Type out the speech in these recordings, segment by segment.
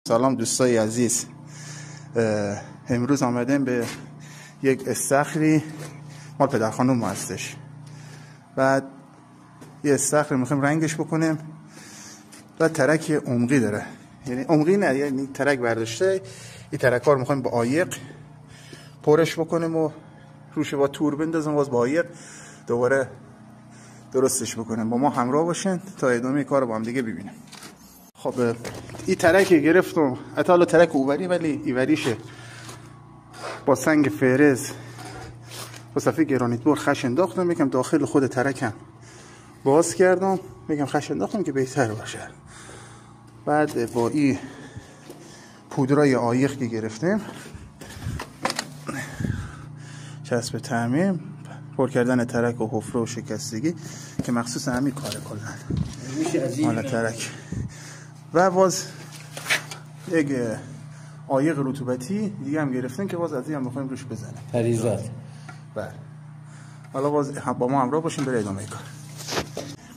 سلام دوستای عزیز. امروز آمدیم به یک استخری مال پدر خانم هستش. بعد یه استخر میخوایم رنگش بکنیم. بعد ترک عمقی داره، یعنی عمقی نه، یعنی ترک برداشته. این ترک ها رو میخوایم با عایق پرش بکنیم و روش با تور بندازیم، باز با عایق دوباره درستش بکنیم. با ما همراه باشین تا ادامه کار با هم دیگه ببینیم. خب این ترک گرفتم، حالا ترک اوبری ولی ایوریشه با سنگ فرز با صفحه گرانیت بر خش انداختم، یکم داخل خود ترکم باز کردم، یکم خش انداختم که بهتر باشه. بعد با این پودرای عایق که گرفتیم، چسب تعمیم، پر کردن ترک و حفره و شکستگی که مخصوص همین کاره کلا مال ترک. و باز یک عایق رطوبتی دیگه هم گرفتیم که باز از این هم میخوایم روش بزنیم پریزات. بله، حالا باز با ما همراه باشیم برای ادامه کار.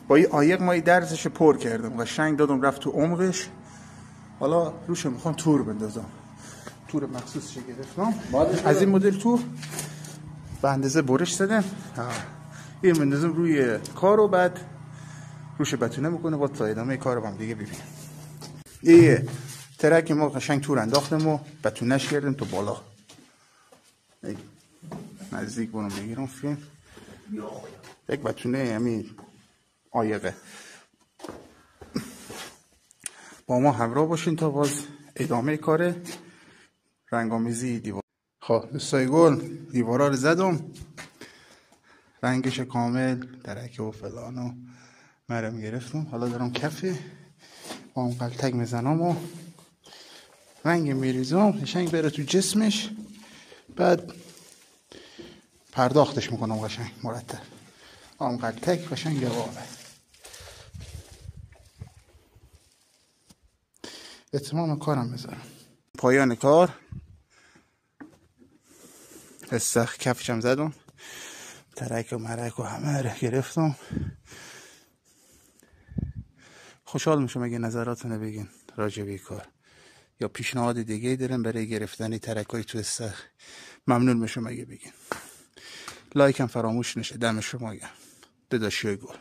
با این عایق ما این درزش پر کردم، قشنگ دادم رفت تو عمقش. حالا روش میخوام تور بندازم، تور مخصوصش گرفتم از این مدل تور به اندازه برش زدم. این بندازم روی کارو، بعد روش بتونه میکنه. با تا ادامه کار با هم دیگه ببینیم. این ترک ما قشنگ تور انداختم و بتونش کردم تو بالا. نزدیک برم بگیرم فیلم یک بتونه همین عایقه. با ما همراه باشین تا باز ادامه کار رنگامیزی دیوار. خب دوستای گل، دیوارا رو زدم، رنگش کامل، درک و فلان و مرم گرفتم. حالا دارم کفه با اون قلتک میزنم و رنگ میریزم قشنگ بره تو جسمش. بعد پرداختش میکنم قشنگ مرتب. اون قلتک قشنگ جوابه. اتمام کارم بذارم. پایان کار استخ کفشم زدم، ترک و مرک و همه رو گرفتم. خوشحال میشم اگه نظراتونو بگین راجع به کار یا پیشنهاد دیگه دارین برای گرفتن ترکای تو استخ. ممنون میشم اگه بگین. لایک هم فراموش نشه. دم شما گرم. داداشی گل.